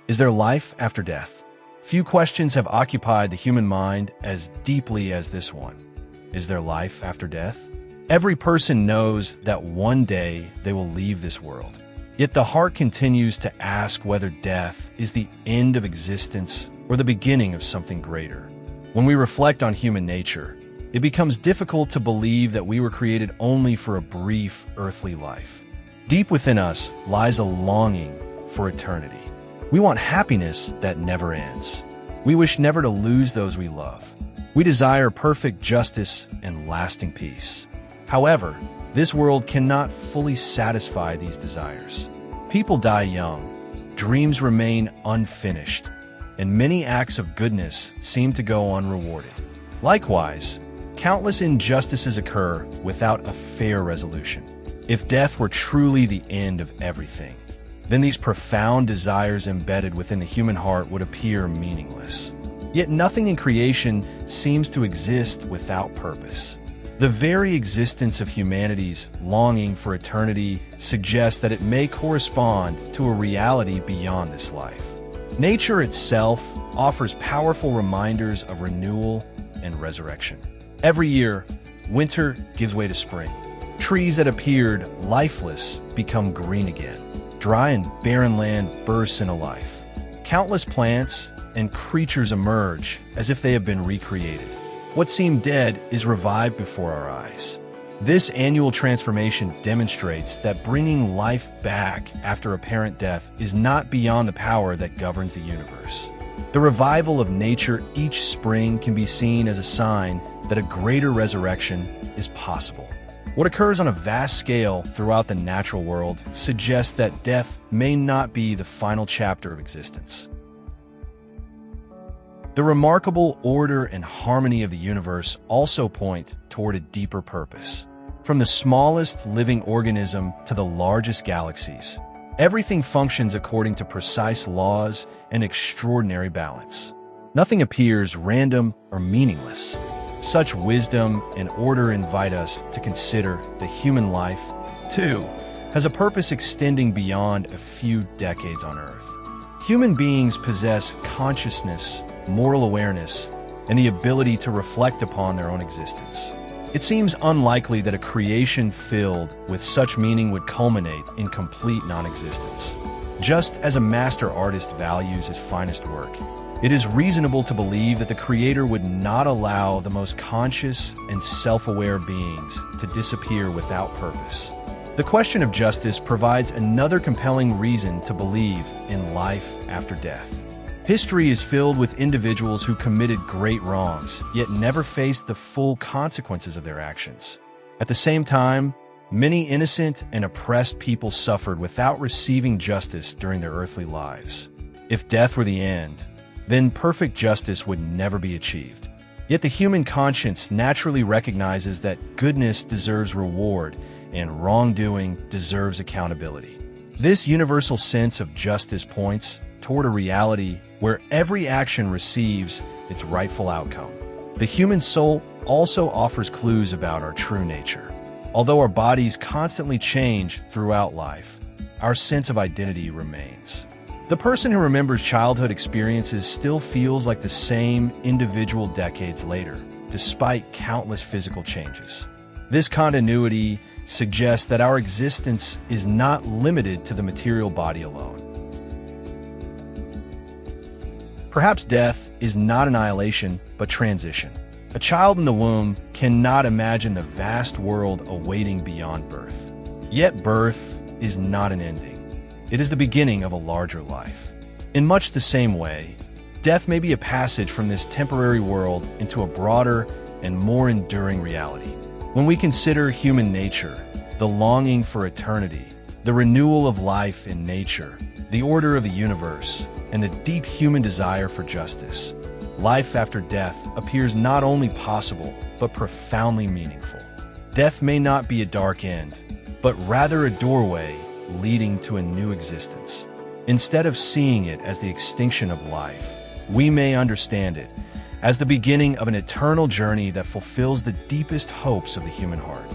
Is there life after death? Few questions have occupied the human mind as deeply as this one. Is there life after death? Every person knows that one day they will leave this world. Yet the heart continues to ask whether death is the end of existence or the beginning of something greater. When we reflect on human nature, it becomes difficult to believe that we were created only for a brief earthly life. Deep within us lies a longing for eternity. We want happiness that never ends. We wish never to lose those we love. We desire perfect justice and lasting peace. However, this world cannot fully satisfy these desires. People die young, dreams remain unfinished, and many acts of goodness seem to go unrewarded. Likewise, countless injustices occur without a fair resolution. If death were truly the end of everything, then these profound desires embedded within the human heart would appear meaningless. Yet nothing in creation seems to exist without purpose. The very existence of humanity's longing for eternity suggests that it may correspond to a reality beyond this life. Nature itself offers powerful reminders of renewal and resurrection. Every year, winter gives way to spring. Trees that appeared lifeless become green again. Dry and barren land bursts into life. Countless plants and creatures emerge as if they have been recreated. What seemed dead is revived before our eyes. This annual transformation demonstrates that bringing life back after apparent death is not beyond the power that governs the universe. The revival of nature each spring can be seen as a sign that a greater resurrection is possible. What occurs on a vast scale throughout the natural world suggests that death may not be the final chapter of existence. The remarkable order and harmony of the universe also point toward a deeper purpose. From the smallest living organism to the largest galaxies, everything functions according to precise laws and extraordinary balance. Nothing appears random or meaningless. Such wisdom and order invite us to consider the human life, too, has a purpose extending beyond a few decades on Earth. Human beings possess consciousness, moral awareness, and the ability to reflect upon their own existence. It seems unlikely that a creation filled with such meaning would culminate in complete non-existence. Just as a master artist values his finest work, it is reasonable to believe that the Creator would not allow the most conscious and self-aware beings to disappear without purpose. The question of justice provides another compelling reason to believe in life after death. History is filled with individuals who committed great wrongs, yet never faced the full consequences of their actions. At the same time, many innocent and oppressed people suffered without receiving justice during their earthly lives. If death were the end, then perfect justice would never be achieved. Yet the human conscience naturally recognizes that goodness deserves reward and wrongdoing deserves accountability. This universal sense of justice points toward a reality where every action receives its rightful outcome. The human soul also offers clues about our true nature. Although our bodies constantly change throughout life, our sense of identity remains. The person who remembers childhood experiences still feels like the same individual decades later, despite countless physical changes. This continuity suggests that our existence is not limited to the material body alone. Perhaps death is not annihilation, but transition. A child in the womb cannot imagine the vast world awaiting beyond birth. Yet birth is not an ending. It is the beginning of a larger life. In much the same way, death may be a passage from this temporary world into a broader and more enduring reality. When we consider human nature, the longing for eternity, the renewal of life in nature, the order of the universe, and the deep human desire for justice, life after death appears not only possible, but profoundly meaningful. Death may not be a dark end, but rather a doorway leading to a new existence. Instead of seeing it as the extinction of life, we may understand it as the beginning of an eternal journey that fulfills the deepest hopes of the human heart.